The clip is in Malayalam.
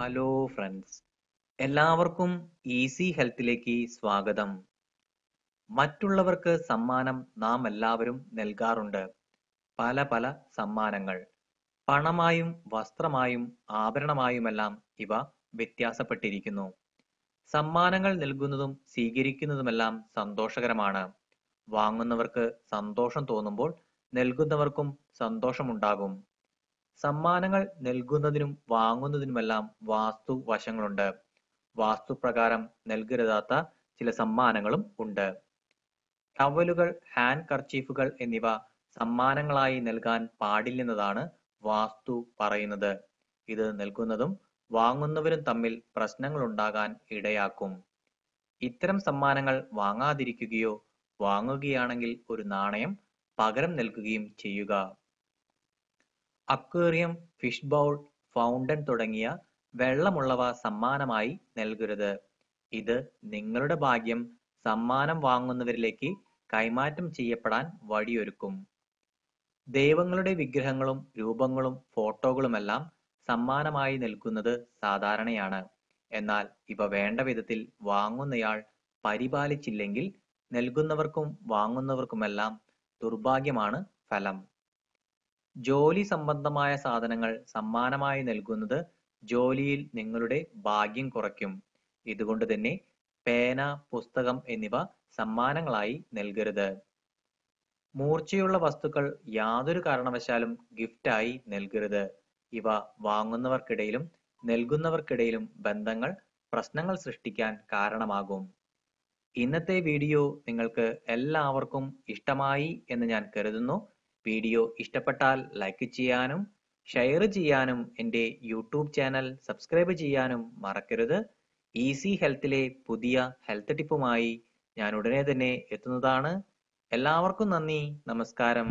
ഹലോ ഫ്രണ്ട്സ്, എല്ലാവർക്കും ഈസി ഹെൽത്തിലേക്ക് സ്വാഗതം. മറ്റുള്ളവർക്ക് സമ്മാനം നാം എല്ലാവരും നൽകാറുണ്ട്. പല പല സമ്മാനങ്ങൾ. പണമായും വസ്ത്രമായും ആഭരണമായുമെല്ലാം ഇവ വ്യത്യാസപ്പെട്ടിരിക്കുന്നു. സമ്മാനങ്ങൾ നൽകുന്നതും സ്വീകരിക്കുന്നതുമെല്ലാം സന്തോഷകരമാണ്. വാങ്ങുന്നവർക്ക് സന്തോഷം തോന്നുമ്പോൾ നൽകുന്നവർക്കും സന്തോഷമുണ്ടാകും. സമ്മാനങ്ങൾ നൽകുന്നതിനും വാങ്ങുന്നതിനുമെല്ലാം വാസ്തു വശങ്ങളുണ്ട്. വാസ്തുപ്രകാരം നൽകരുതാത്ത ചില സമ്മാനങ്ങളും ഉണ്ട്. ടവലുകൾ, ഹാൻഡ് കർച്ചീഫുകൾ എന്നിവ സമ്മാനങ്ങളായി നൽകാൻ പാടില്ലെന്നതാണ് വാസ്തു പറയുന്നത്. ഇത് നൽകുന്നതും വാങ്ങുന്നവരും തമ്മിൽ പ്രശ്നങ്ങളുണ്ടാകാൻ ഇടയാക്കും. ഇത്തരം സമ്മാനങ്ങൾ വാങ്ങാതിരിക്കുകയോ വാങ്ങുകയാണെങ്കിൽ ഒരു നാണയം പകരം നൽകുകയും ചെയ്യുക. അക്വേറിയം, ഫിഷ് ബൗൾ, ഫൗണ്ടൻ തുടങ്ങിയ വെള്ളമുള്ളവ സമ്മാനമായി നൽകരുത്. ഇത് നിങ്ങളുടെ ഭാഗ്യം സമ്മാനം വാങ്ങുന്നവരിലേക്ക് കൈമാറ്റം ചെയ്യപ്പെടാൻ വഴിയൊരുക്കും. ദൈവങ്ങളുടെ വിഗ്രഹങ്ങളും രൂപങ്ങളും ഫോട്ടോകളുമെല്ലാം സമ്മാനമായി നൽകുന്നത് സാധാരണയാണ്. എന്നാൽ ഇവ വേണ്ട വിധത്തിൽ വാങ്ങുന്നയാൾ പരിപാലിച്ചില്ലെങ്കിൽ നൽകുന്നവർക്കും വാങ്ങുന്നവർക്കുമെല്ലാം ദുർഭാഗ്യമാണ് ഫലം. ജോലി സംബന്ധമായ സാധനങ്ങൾ സമ്മാനമായി നൽകുന്നത് ജോലിയിൽ നിങ്ങളുടെ ഭാഗ്യം കുറയ്ക്കും. ഇതുകൊണ്ട് തന്നെ പേന, പുസ്തകം എന്നിവ സമ്മാനങ്ങളായി നൽകരുത്. മൂർച്ചയുള്ള വസ്തുക്കൾ യാതൊരു കാരണവശാലും ഗിഫ്റ്റായി നൽകരുത്. ഇവ വാങ്ങുന്നവർക്കിടയിലും നൽകുന്നവർക്കിടയിലും പ്രശ്നങ്ങൾ സൃഷ്ടിക്കാൻ കാരണമാകും. ഇന്നത്തെ വീഡിയോ നിങ്ങൾക്ക് എല്ലാവർക്കും ഇഷ്ടമായി എന്ന് ഞാൻ കരുതുന്നു. വീഡിയോ ഇഷ്ടപ്പെട്ടാൽ ലൈക്ക് ചെയ്യാനും ഷെയർ ചെയ്യാനും എൻ്റെ യൂട്യൂബ് ചാനൽ സബ്സ്ക്രൈബ് ചെയ്യാനും മറക്കരുത്. ഈസി ഹെൽത്തിലെ പുതിയ ഹെൽത്ത് ടിപ്പുമായി ഞാൻ ഉടനെ തന്നെ എത്തുന്നതാണ്. എല്ലാവർക്കും നന്ദി, നമസ്കാരം.